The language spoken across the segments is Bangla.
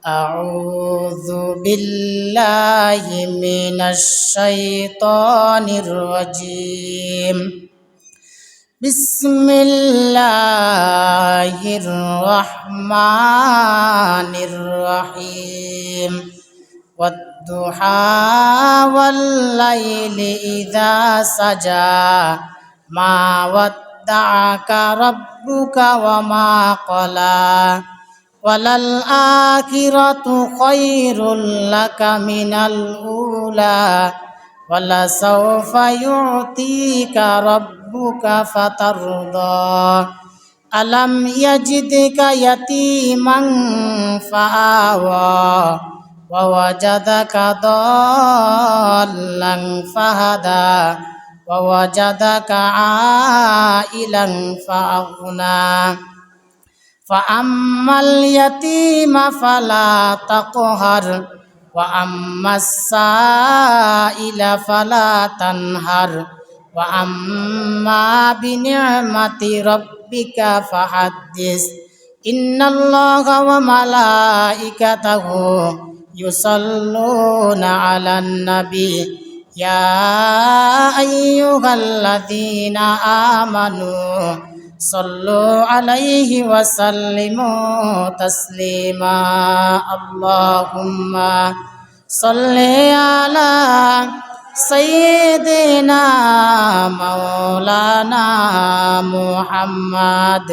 أعوذ بالله من الشيطان الرجيم. بسم الله الرحمن الرحيم. والضحى والليل إذا سجى ما ودعك ربك وما قلى وللآخرة خير لك من الأولى ولسوف يعطيك ربك فترضى ألم يجدك يتيما فآوى ووجدك ضالا فهدى ووجدك عائلا فأغنى فأما اليتيم فلا تقهر وأما السائل فلا تنهر وأما بنعمة ربك فحدث إن الله وملائكته يصلون على النبي يا أيها الذين آمنوا صلوا عليه وسلموا تسليما اللهم صل على سيدنا مولانا محمد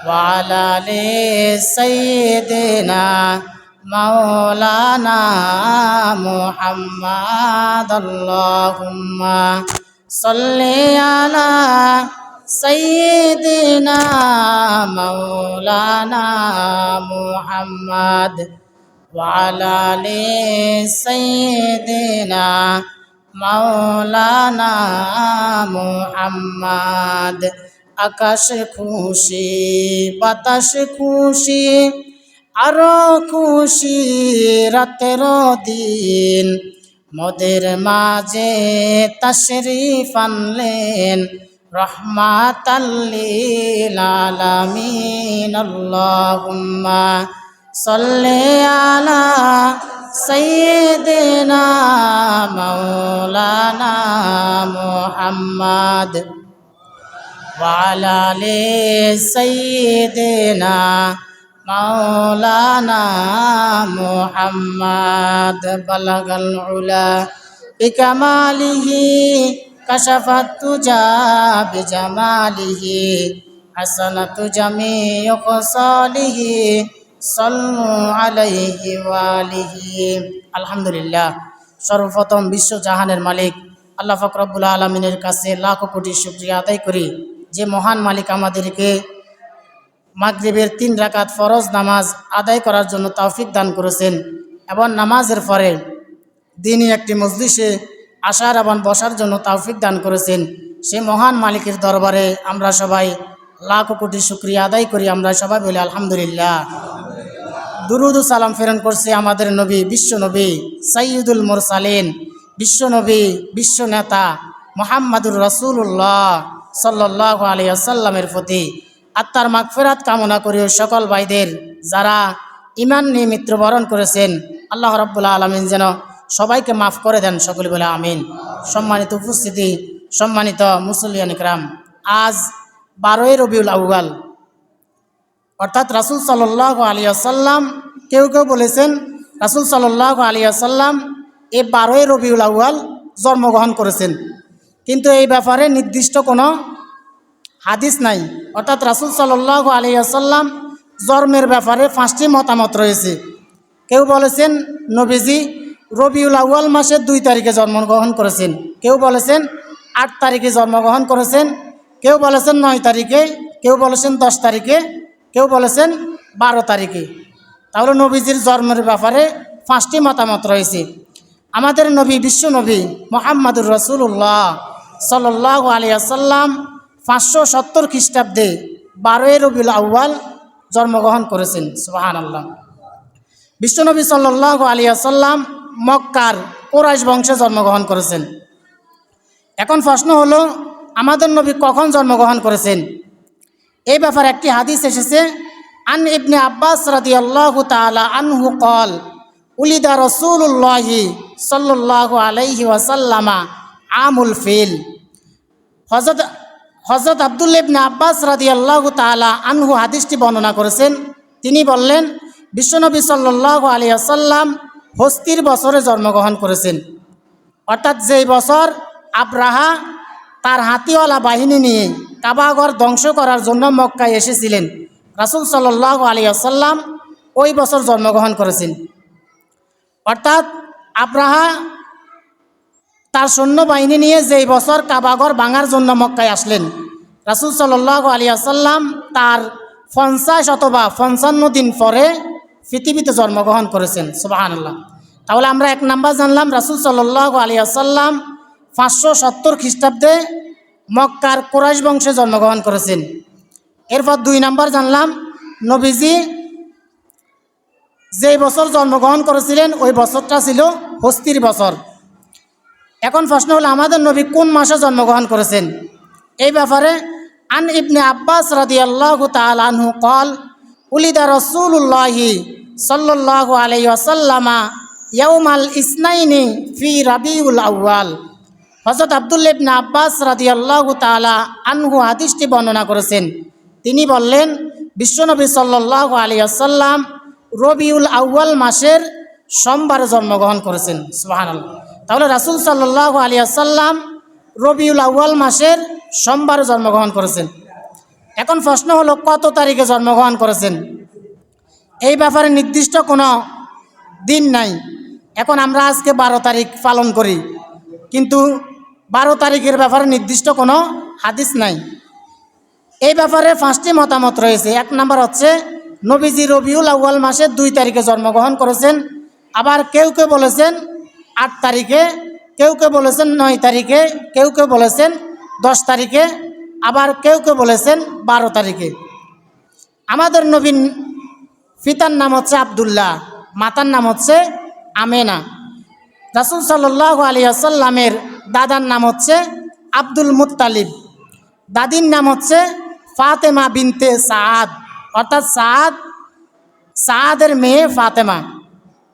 وعلى آل سيدنا مولانا محمد اللهم صل على سيدنا مولانا محمد وعلى آل سيدنا مولانا محمد আকাশ খুশি বাতাস খুশি আরো খুশি রাতের দিন মোদের মাঝে তাশরীফ আনলেন রহমাতাল লিল আলামিন আল্লাহুম্মা সাল্লি আলা সাইয়্যিদিনা মাওলানা মুহাম্মদ ওয়া আলা আলি সাইয়্যিদিনা মাওলানা মুহাম্মদ বালাগাল উলা বিকামালিহি কাশাফাত তুজা বিজামালিহি হাসানাতু জামিউ খসালিহি সাল্লু আলাইহি ওয়া আলিহি। আলহামদুলিল্লাহ, সর্বপ্রথম বিশ্বজাহানের মালিক আল্লাহ পাক রব্বুল আলামিনের কাছে লাখো কোটি শুকরিয়া আদায় করি, যে মহান মালিক আমাদেরকে মাগরিবের 3 রাকাত ফরজ নামাজ আদায় করার জন্য তৌফিক দান করেছেন এবং নামাজের পরে দিনই একটি মজলিসে আসার এবং বসার জন্য তৌফিক দান করেছেন। সে মহান মালিকের দরবারে আমরা সবাই লাখো কোটি শুকরিয়া আদায় করি। আমরা সবাই বলি আলহামদুলিল্লাহ। দুরুদ ও সালাম প্রেরণ করছে আমাদের নবী, বিশ্ব নবী সাইয়্যিদুল মুরসালিন, বিশ্ব নবী, বিশ্ব নেতা মুহাম্মাদুর রাসূলুল্লাহ সাল্লাল্লাহু আলাইহি ওয়াসাল্লামের প্রতি। আত্মার মাগফিরাত কামনা করি সকল ভাইদের যারা ঈমান নিয়ে মৃত্যুবরণ করেছেন। আল্লাহ রাব্বুল আলামিন যেন সবাইকে মাফ করে দেন, সকলে বলে আমিন। সম্মানিত উপস্থিতি, সম্মানিত মুসল্লিয়ান ইকরাম, আজ 12ই রবিউল আউয়াল অর্থাৎ রাসূল সাল্লাল্লাহু আলাইহি ওয়াসাল্লাম, কেউ কেউ বলেছেন রাসূল সাল্লাল্লাহু আলাইহি ওয়াসাল্লাম এই 12ই রবিউল আউয়াল জন্মগ্রহণ করেছেন, কিন্তু এই ব্যাপারে নির্দিষ্ট কোনো হাদিস নাই। অর্থাৎ রাসূল সাল্লাল্লাহু আলাইহি ওয়াসাল্লাম জন্মের ব্যাপারে 5টি মতামত রয়েছে। কেউ বলেছেন নবীজি রবিউল আউয়াল মাসের 2 তারিখে জন্মগ্রহণ করেছেন, কেউ বলেছেন 8 তারিখে জন্মগ্রহণ করেছেন, কেউ বলেছেন 9 তারিখে, কেউ বলেছেন 10 তারিখে, কেউ বলেছেন 12 তারিখে। তাহলে নবীজির জন্মের ব্যাপারে 5টি মতামত রয়েছে। আমাদের নবী, বিশ্ব নবী মুহাম্মাদুর রাসূলুল্লাহ সাল্লাল্লাহু আলাইহি ওয়াসাল্লাম 570 খ্রিস্টাব্দে 12ই রবিউল আউয়াল জন্মগ্রহণ করেছেন। সুবহানাল্লাহ। বিশ্বনবী সাল্লাল্লাহু আলাইহি ওয়াসাল্লাম মক্কার কুরাইশ বংশে জন্মগ্রহণ করেছেন। এখন প্রশ্ন হলো, আমাদের নবী কখন জন্মগ্রহণ করেছেন? এই ব্যাপারে একটি হাদিস এসেছে আন ইবনে আব্বাস রাদিয়াল্লাহু তাআলা আনহু قال উলিদা রাসূলুল্লাহি সাল্লাল্লাহু আলাইহি ওয়াসাল্লামা আমুল ফিল। হযরত আব্দুল্লাহ ইবনে আব্বাস রাদিয়াল্লাহু তাআলা আনহু হাদিসটি বর্ণনা করেছেন। তিনি বললেন, বিশ্বনবী সাল্লাল্লাহু আলাইহি ওয়াসাল্লাম হস্তির বছরে জন্মগ্রহণ করেছেন, অর্থাৎ যেই বছর আব্রাহা তার হাতিওয়ালা বাহিনী নিয়ে কাবাঘর ধ্বংস করার জন্য মক্কায় এসেছিলেন। রাসূল সাল্লাল্লাহু আলাইহি ওয়াসাল্লাম ওই বছর জন্মগ্রহণ করেছেন। অর্থাৎ আব্রাহা তার সৈন্যবাহিনী নিয়ে যেই বছর কাবাঘর ভাঙার জন্য মক্কায় আসলেন, রাসূল সাল্লাল্লাহু আলাইহি ওয়াসাল্লাম তার 50 অথবা 55 দিন পরে পৃথিবীতে জন্মগ্রহণ করেছেন। সুবহানাল্লাহ। তাহলে আমরা এক নাম্বার জানলাম রাসূল সাল্লাল্লাহু আলাইহি ওয়াসাল্লাম 570 খ্রিস্টাব্দে মক্কার কুরাইশ বংশে জন্মগ্রহণ করেছেন। এরপর 2 নাম্বার জানলাম নবীজি যেই বছর জন্মগ্রহণ করেছিলেন ওই বছরটা ছিল হস্তির বছর। এখন প্রশ্ন হলো, আমাদের নবী কোন মাসে জন্মগ্রহণ করেছেন? এই ব্যাপারে আন ইবনে আব্বাস রাদিয়াল্লাহু তাআলা আনহু قال উলিদা রাসূলুল্লাহি সাল্লাল্লাহু আলাইহি ওয়াসাল্লামা ইয়াউমাল ইসনাইনি ফি রাবিউল আউয়াল। হযরত আব্দুল্লাহ ইবনে আব্বাস রাদিয়াল্লাহু তাআলা আনহু হাদিসটি বর্ণনা করেছেন। তিনি বললেন, বিশ্বনবী সাল্লাল্লাহু আলাইহি ওয়াসাল্লাম রবিউল আউয়াল মাসের সোমবারে জন্মগ্রহণ করেছেন। সুবহানাল্লাহ। তাহলে রাসূল সাল্লাল্লাহু আলাইহি ওয়াসাল্লাম রবিউল আউয়াল মাসের সোমবারে জন্মগ্রহণ করেছেন। এখন প্রশ্ন হলো, কত তারিখে জন্মগ্রহণ করেছেন? এই ব্যাপারে নির্দিষ্ট কোনো দিন নাই। এখন আমরা আজকে 12 তারিখ পালন করি, কিন্তু 12 তারিখের ব্যাপারে নির্দিষ্ট কোনো হাদিস নাই। এই ব্যাপারে 5টি মতামত রয়েছে। 1 নাম্বার হচ্ছে নবীজি রবিউল আউয়াল মাসের 2 তারিখে জন্মগ্রহণ করেছেন। আবার কেউ কেউ বলেছেন 8 তারিখে, কেউ কেউ বলেছেন 9 তারিখে, কেউ কেউ বলেছেন 10 তারিখে, আবার কেউ কেউ বলেছেন 12 তারিখে। আমাদের নবীর পিতার নাম হচ্ছে আব্দুল্লাহ, মাতার নাম হচ্ছে আমেনা। রাসূল সাল্লাল্লাহু আলাইহি ওয়াসাল্লামের দাদার নাম হচ্ছে আব্দুল মুত্তালিব, দাদির নাম হচ্ছে ফাতেমা বিনতে সাদ, অর্থাৎ সাদের মেয়ে ফাতেমা।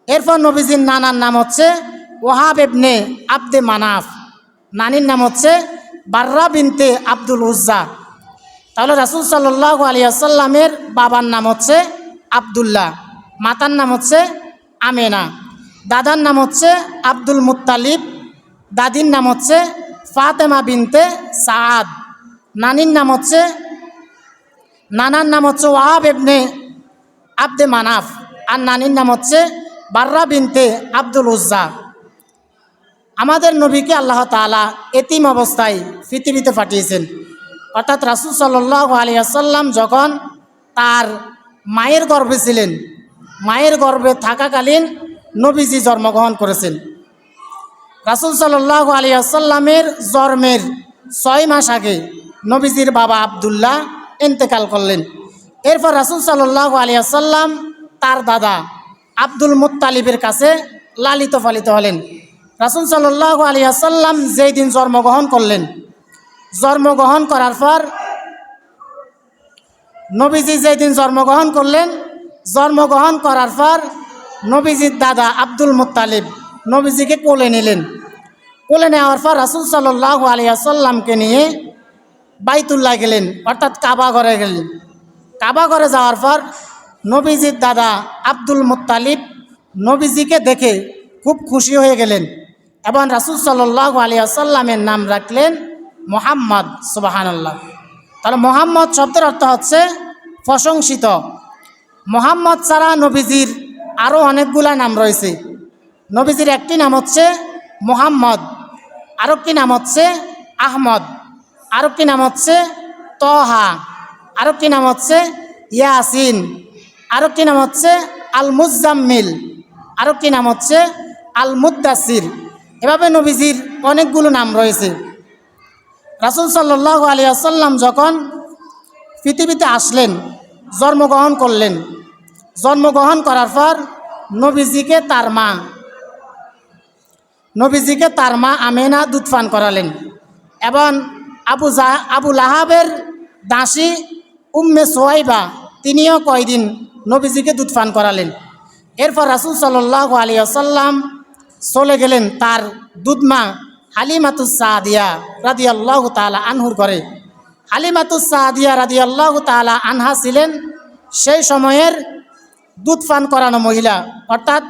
এরপর নবীজির নানার নাম হচ্ছে ওয়াহাব ইবনে আব্দে মানাফ, নানির নাম হচ্ছে বাররা বিনতে আব্দুল উজ্জা। তাহলে রাসূল সাল্লাল্লাহু আলাইহি ওয়াসাল্লামের বাবার নাম হচ্ছে আব্দুল্লাহ, মাতার নাম হচ্ছে আমেনা, দাদার নাম হচ্ছে আব্দুল মুত্তালিব, দাদির নাম হচ্ছে ফাতেমা বিনতে সাদ, নানার নাম হচ্ছে ওয়াহাব ইবনে আব্দে মানাফ, আর নানির নাম হচ্ছে বাররা বিনতে আব্দুল উজ্জা। আমাদের নবীকে আল্লাহ তাআলা এতিম অবস্থায় পৃথিবীতে পাঠিয়েছেন। অর্থাৎ রাসূল সাল্লাল্লাহু আলাইহি ওয়াসাল্লাম যখন তার মায়ের গর্ভে ছিলেন, মায়ের গর্ভে থাকাকালীন নবীজি জন্মগ্রহণ করেছেন। রাসূল সাল্লাল্লাহু আলাইহি ওয়াসাল্লামের জন্মের 6 মাস আগে নবীজির বাবা আব্দুল্লাহ ইন্তেকাল করলেন। এরপর রাসূল সাল্লাল্লাহু আলাইহি ওয়াসাল্লাম তার দাদা আব্দুল মুত্তালিবের কাছে লালিত পালিত হলেন। রাসূল সাল্লাল্লাহু আলাইহি ওয়াসাল্লাম যেই দিন জন্মগ্রহণ করলেন, জন্মগ্রহণ করার পর নবীজি যেই দিন জন্মগ্রহণ করলেন, জন্মগ্রহণ করার পর নবীজির দাদা আব্দুল মুত্তালিব নবীজিকে কোলে নিলেন। কোলে নেওয়ার পর রাসূল সাল্লাল্লাহু আলাইহি ওয়াসাল্লামকে নিয়ে বাইতুল্লাহ গেলেন, অর্থাৎ কাবা ঘরে গেলেন। কাবা ঘরে যাওয়ার পর নবীজির দাদা আব্দুল মুত্তালিব নবীজিকে দেখে খুব খুশি হয়ে গেলেন এবং রাসূল সাল্লাল্লাহু আলাইহি ওয়াসাল্লামের নাম রাখলেন মুহাম্মদ। সুবহানাল্লাহ। তাহলে মুহাম্মদ শব্দের অর্থ হচ্ছে প্রশংসিত। মুহাম্মদ ছাড়া নবীজির আরও অনেকগুলা নাম রয়েছে। নবীজির একটি নাম হচ্ছে মুহাম্মদ, আরেকটি নাম হচ্ছে আহমদ, আরেকটি নাম হচ্ছে তহা, আরেকটি নাম হচ্ছে ইয়াসিন, আরেকটি নাম হচ্ছে আল মুজাম্মিল, আরেকটি নাম হচ্ছে আল মুদ্দাসির। এভাবে নবীজির অনেকগুলো নাম রয়েছে। রাসূল সাল্লাল্লাহু আলাইহি ওয়াসাল্লাম যখন পৃথিবীতে আসলেন, জন্মগ্রহণ করলেন, জন্মগ্রহণ করার পর নবীজিকে তার মা আমেনা দুধ পান করালেন এবং আবু লাহাবের দাসী উম্মে সোয়াইবা তিনিও কয়দিন নবীজিকে দুধ পান করালেন। এরপর রাসূল সাল্লাল্লাহু আলাইহি ওয়াসাল্লাম চলে গেলেন তার দুধমা হালিমাতুস সাদিয়া রাদিয়াল্লাহু তাআলা আনহুর ঘরে। হালিমাতুস সাদিয়া রাদিয়াল্লাহু তাআলা আনহা ছিলেন সেই সময়ের দুধ পান করানো মহিলা, অর্থাৎ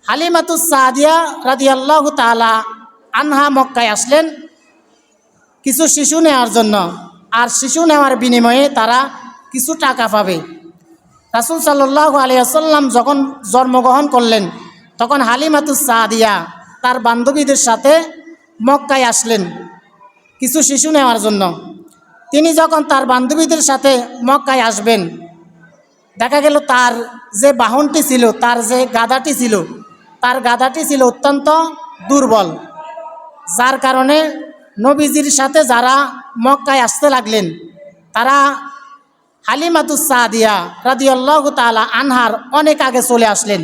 হালিমাতুস সাদিয়া রাদিয়াল্লাহু তাআলা আনহা মক্কায় আসলেন কিছু শিশু নেওয়ার জন্য, আর শিশু নেওয়ার বিনিময়ে তারা কিছু টাকা পাবে। রাসূল সাল্লাল্লাহু আলাইহি ওয়াসাল্লাম যখন জন্মগ্রহণ করলেন তখন হালিমাতুস সাদিয়া তার বান্ধবীদের সাথে মক্কায় আসলেন কিছু শিশু নেওয়ার জন্য। তিনি যখন তার বান্ধবীদের সাথে মক্কায় আসবেন, দেখা গেল তার যে বাহনটি ছিল, তার যে গাধাটি ছিল, তার গাধাটি ছিল অত্যন্ত দুর্বল, যার কারণে নবীজির সাথে যারা মক্কায় আসতে লাগলেন তারা হালিমাতুস সাদিয়া রাদিয়াল্লাহু তাআলা আনহার অনেক আগে চলে আসলেন।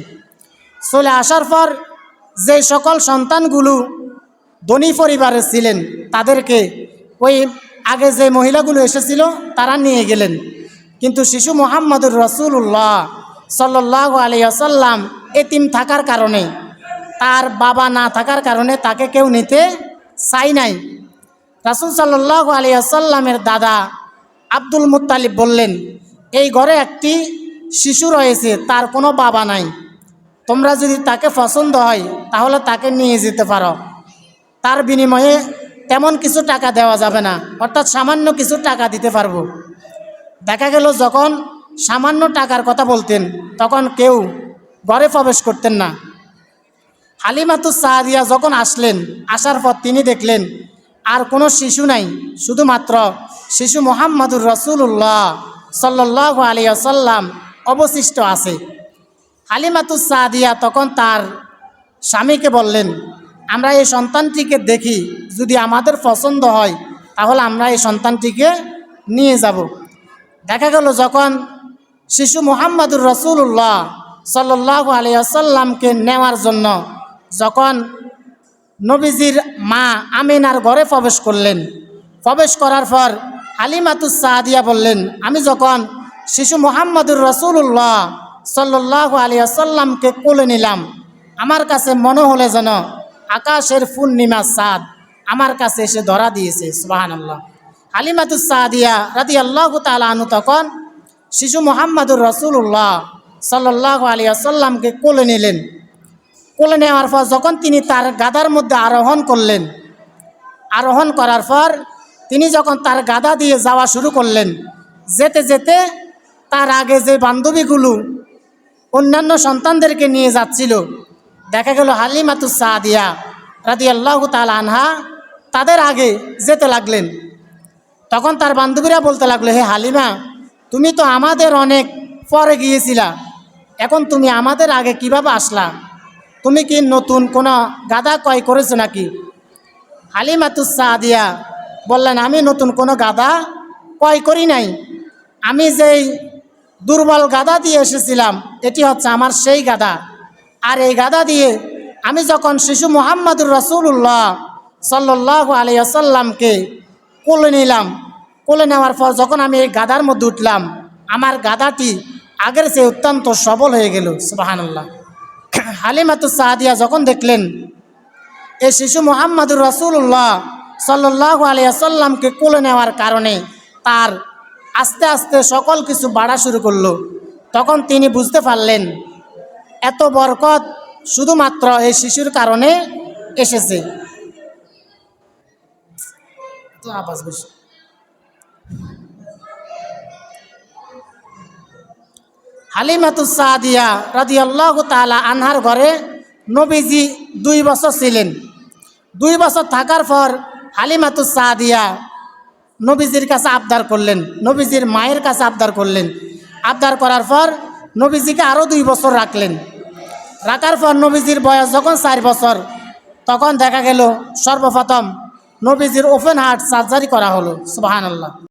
চলে আসার পর যে সকল সন্তানগুলো ধনী পরিবারের ছিলেন তাদেরকে ওই আগে যে মহিলাগুলো এসেছিল তারা নিয়ে গেলেন। কিন্তু শিশু মুহাম্মদুর রাসূলুল্লাহ সাল্লাল্লাহু আলাইহি ওয়াসাল্লাম এতিম থাকার কারণে, তার বাবা না থাকার কারণে তাকে কেউ নিতে চাই নাই। রাসূল সাল্লাল্লাহু আলাইহি ওয়াসাল্লামের দাদা আব্দুল মুত্তালিব বললেন, এই ঘরে একটি শিশু রয়েছে, তার কোনো বাবা নাই, তোমরা যদি তাকে পছন্দ হয় তাহলে তাকে নিয়ে যেতে পারো, তার বিনিময়ে তেমন কিছু টাকা দেওয়া যাবে না, অর্থাৎ সামান্য কিছু টাকা দিতে পারবো। দেখা গেল যখন সামান্য টাকার কথা বলতেন তখন কেউ ঘরে প্রবেশ করতেন না। হালিমাতুস সাদিয়া যখন আসলেন, আসার পর তিনি দেখলেন আর কোনো শিশু নাই, শুধুমাত্র শিশু মুহাম্মদুর রাসূলুল্লাহ সাল্লাল্লাহু আলাইহি ওয়াসাল্লাম অবশিষ্ট আছে। হালিমাতুস সাদিয়া তখন তার স্বামীকে বললেন, আমরা এই সন্তানটিকে দেখি, যদি আমাদের পছন্দ হয় তাহলে আমরা এই সন্তানটিকে নিয়ে যাব। দেখা গেল যখন শিশু মুহাম্মদুর রাসূলুল্লাহ সাল্লাল্লাহু আলাইহি ওয়াসাল্লামকে নেওয়ার জন্য যখন নবীজির মা আমিনার ঘরে প্রবেশ করলেন, প্রবেশ করার পর হালিমাতুস সাদিয়া বললেন, আমি যখন শিশু মুহাম্মদুর রাসূলুল্লাহ সাল্লাল্লাহু আলাইহি ওয়াসাল্লামকে কোলে নিলাম, আমার কাছে মনে হলো যেন আকাশের পূর্ণিমা চাঁদ আমার কাছে এসে ধরা দিয়েছে। সুবহানাল্লাহ। হালিমাতুস সাদিয়া রাদিয়াল্লাহু তাআলা আনহু তখন শিশু মুহাম্মদুর রাসূলুল্লাহ সাল্লাল্লাহু আলাইহি ওয়াসাল্লামকে কোলে নিলেন। কোলে নেওয়ার পর যখন তিনি তার গাধার মধ্যে আরোহণ করলেন, আরোহণ করার পর তিনি যখন তার গাধা দিয়ে যাওয়া শুরু করলেন, যেতে যেতে তার আগে যে বান্ধবীগুলো অন্যান্য সন্তানদেরকে নিয়ে যাচ্ছিল, দেখা গেল হালিমাতুস সাদিয়া রাদিয়াল্লাহু তাআলা আনহা তাদের আগে যেতে লাগলেন। তখন তার বান্ধবীরা বলতে লাগলো, হে হালিমা, তুমি তো আমাদের অনেক পরে গিয়েছিলা, এখন তুমি আমাদের আগে কিভাবে আসলা? তুমি কি নতুন কোনো গাধা ক্রয় করেছো নাকি? হালিমাতুস সাদিয়া বললেন, আমি নতুন কোনো গাধা ক্রয় করি নাই, আমি যেই দুর্বল গাধা দিয়ে এসেছিলাম এটি হচ্ছে আমার সেই গাধা। আর এই গাধা দিয়ে আমি যখন শিশু মুহাম্মদুর রাসূলুল্লাহ সাল্লাল্লাহু আলাইহি ওয়াসাল্লামকে কোলে নিলাম, কোলে নেওয়ার পর যখন আমি এই গাধার মধ্যে উঠলাম, আমার গাধাটি আগের চেয়ে অত্যন্ত সবল হয়ে গেল। সুবহানাল্লাহ। হালিমাতুস সাদিয়া যখন দেখলেন এই শিশু মুহাম্মদুর রাসূলুল্লাহ সাল্লাল্লাহু আলাইহি ওয়াসাল্লামকে কোলে নেওয়ার কারণে তার আস্তে আস্তে সকল কিছু বাড়া শুরু করলো, তখন তিনি বুঝতে পারলেন এত বরকত শুধুমাত্র এই শিশুর কারণে এসেছে। হালিমাতুস সাদিয়া রাদিয়াল্লাহু তাআলা আনহার ঘরে নবীজি 2 বছর ছিলেন। 2 বছর থাকার পর হালিমাতুস সাদিয়া নবীজির কাছে আবদার করলেন, নবীজির মায়ের কাছে আবদার করলেন। আবদার করার পর নবীজিকে আরও 2 বছর রাখলেন। রাখার পর নবীজির বয়স যখন 4 বছর, তখন দেখা গেল সর্বপ্রথম নবীজির ওপেন হার্ট সার্জারি করা হলো। সুবহানাল্লাহ।